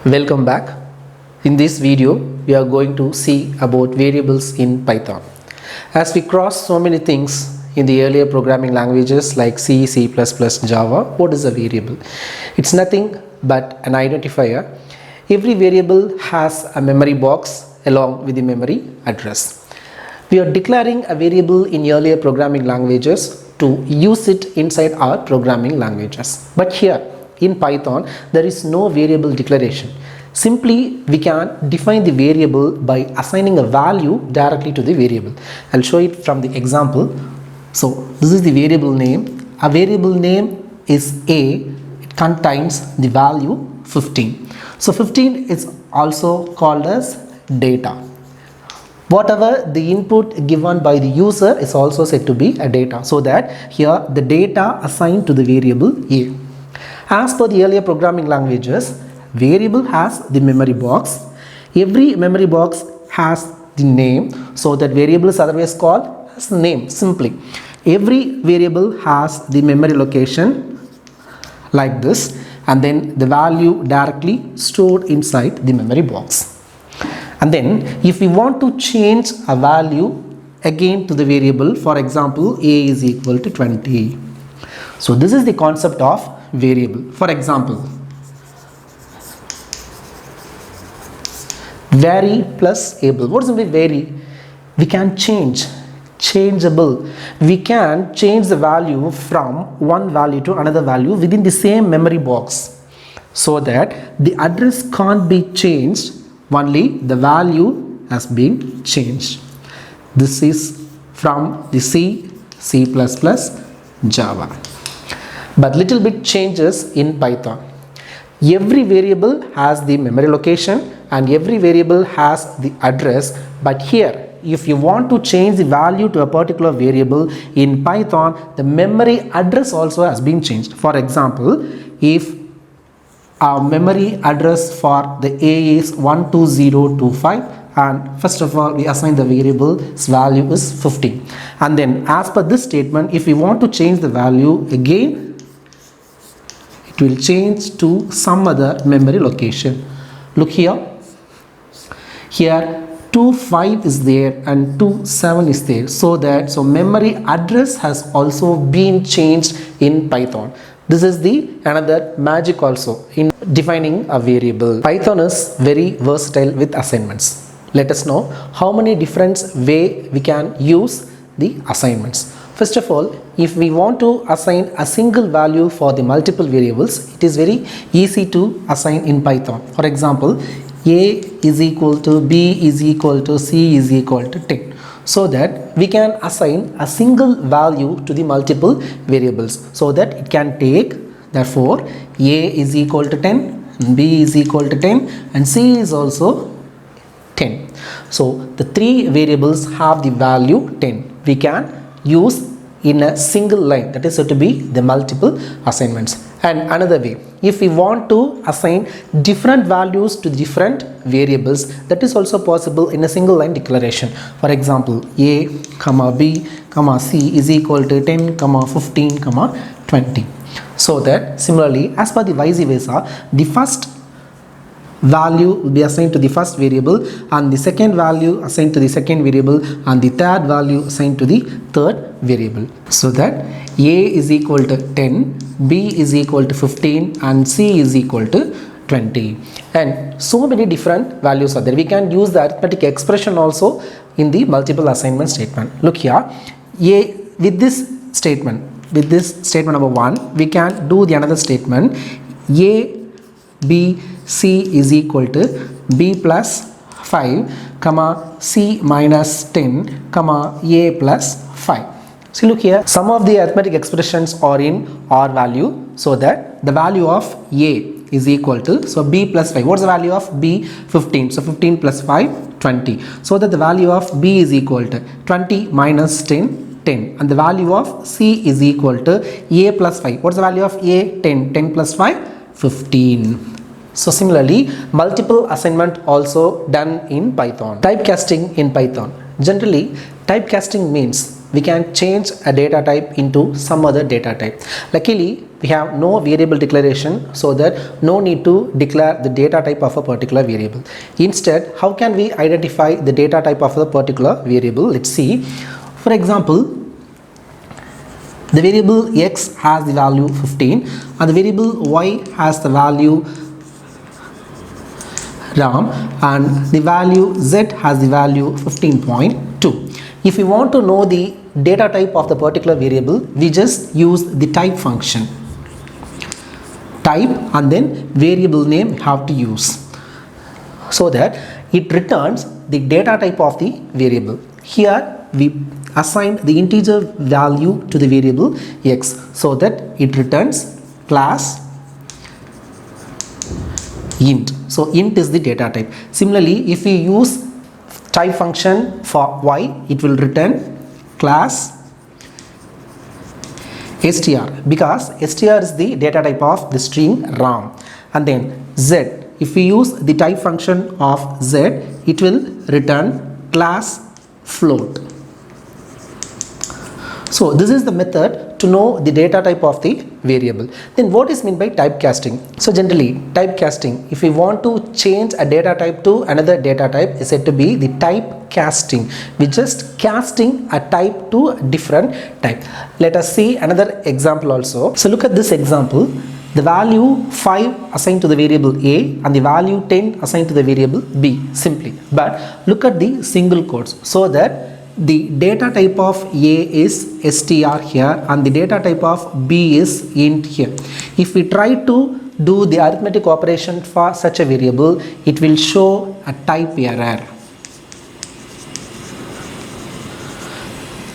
Welcome back. In this video, we are going to see about variables in Python. As we crossed so many things in the earlier programming languages like C, C++, Java, what is a variable? It's nothing but an identifier. Every variable has a memory box along with the memory address. We are declaring a variable in earlier programming languages to use it inside our programming languages. But here, in Python, there is no variable declaration. Simply, we can define the variable by assigning a value directly to the variable. I'll show it from the example. So, this is the variable name. A variable name is A. It contains the value 15. So, 15 is also called as data. Whatever the input given by the user is also said to be a data. So that here the data assigned to the variable A. As per the earlier programming languages, variable has the memory box. Every memory box has the name. So that variable is otherwise called as name simply. Every variable has the memory location like this, and then the value directly stored inside the memory box. And then if we want to change a value again to the variable, for example, A is equal to 20. So this is the concept of variable. For example, vary plus able. What does it mean vary? We can change, changeable. We can change the value from one value to another value within the same memory box, so that the address can't be changed, only the value has been changed. This is from the C, C++, Java. But little bit changes in Python. Every variable has the memory location and every variable has the address. But here, if you want to change the value to a particular variable in Python, the memory address also has been changed. For example, if our memory address for the A is 12025, and first of all we assign the variable's value is 15, and then as per this statement, if we want to change the value again, it will change to some other memory location. Look here, 25 is there and 27 is there, so memory address has also been changed in Python. This is the another magic also in defining a variable. Python is very versatile with assignments. Let us know how many different way we can use the assignments. First of all, if we want to assign a single value for the multiple variables, it is very easy to assign in Python. For example, A is equal to B is equal to C is equal to 10. So that we can assign a single value to the multiple variables, so that it can take, therefore A is equal to 10, B is equal to 10 and C is also 10. So the three variables have the value 10. We can use in a single line, that is said to be the multiple assignments. And another way, if we want to assign different values to different variables, that is also possible in a single line declaration. For example, A, B, C is equal to 10, 15, 20. So that similarly, as per the vice versa, the first value will be assigned to the first variable, and the second value assigned to the second variable, and the third value assigned to the third variable. So that A is equal to 10, B is equal to 15 and C is equal to 20. And so many different values are there. We can use the arithmetic expression also in the multiple assignment statement. Look here, A with this statement number 1, we can do the another statement. A, B, C is equal to B plus 5, C minus 10, A plus 5. See, look here, some of the arithmetic expressions are in R value, so that the value of A is equal to, so B plus 5. What's the value of B? 15. So 15 plus 5, 20. So that the value of B is equal to 20 minus 10, 10. And the value of C is equal to A plus 5. What's the value of A? 10. 10 plus 5, 15. So similarly, multiple assignment also done in Python. Typecasting in Python. Generally, typecasting means we can change a data type into some other data type. Luckily, we have no variable declaration, so that no need to declare the data type of a particular variable. Instead, how can we identify the data type of a particular variable? Let's see. For example, the variable x has the value 15 and the variable y has the value RAM and the value z has the value 15.2. If we want to know the data type of the particular variable, we just use the type function. Type and then variable name we have to use, so that it returns the data type of the variable. Here we assign the integer value to the variable x, so that it returns class int. So int is the data type. Similarly, if we use type function for y, it will return class str, because str is the data type of the string RAM. And then z, if we use the type function of z, it will return class float. So this is the method to know the data type of the variable. Then what is meant by typecasting? So generally, typecasting, if we want to change a data type to another data type, is said to be the typecasting. We just casting a type to a different type. Let us see another example also. So look at this example. The value 5 assigned to the variable a and the value 10 assigned to the variable b, simply. But look at the single quotes, so that the data type of a is str here and the data type of b is int here. If we try to do the arithmetic operation for such a variable, it will show a type error.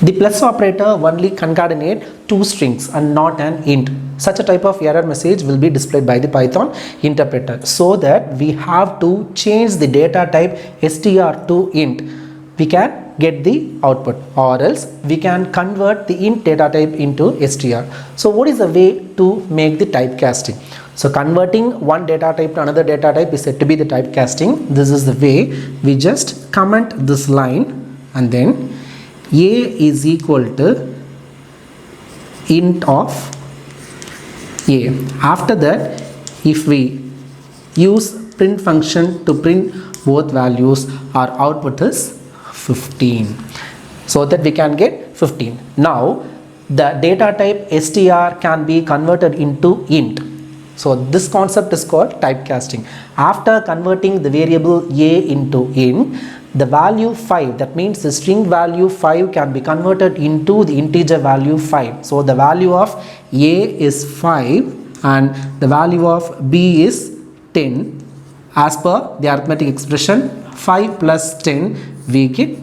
The plus operator only concatenate two strings and not an int. Such a type of error message will be displayed by the Python interpreter, so that we have to change the data type str to int. We can get the output, or else we can convert the int data type into str. So what is the way to make the typecasting? So converting one data type to another data type is said to be the typecasting. This is the way. We just comment this line and then a is equal to int of a. After that, if we use print function to print both values, our output is 15, so that we can get 15. Now the data type str can be converted into int. So this concept is called typecasting. After converting the variable a into int, the value 5, that means the string value 5, can be converted into the integer value 5. So the value of a is 5 and the value of b is 10. As per the arithmetic expression, 5 plus 10, we get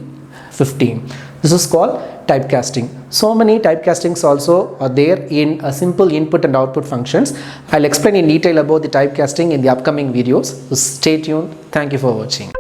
15. This is called typecasting. So many typecastings also are there in a simple input and output functions. I'll explain in detail about the typecasting in the upcoming videos. So stay tuned. Thank you for watching.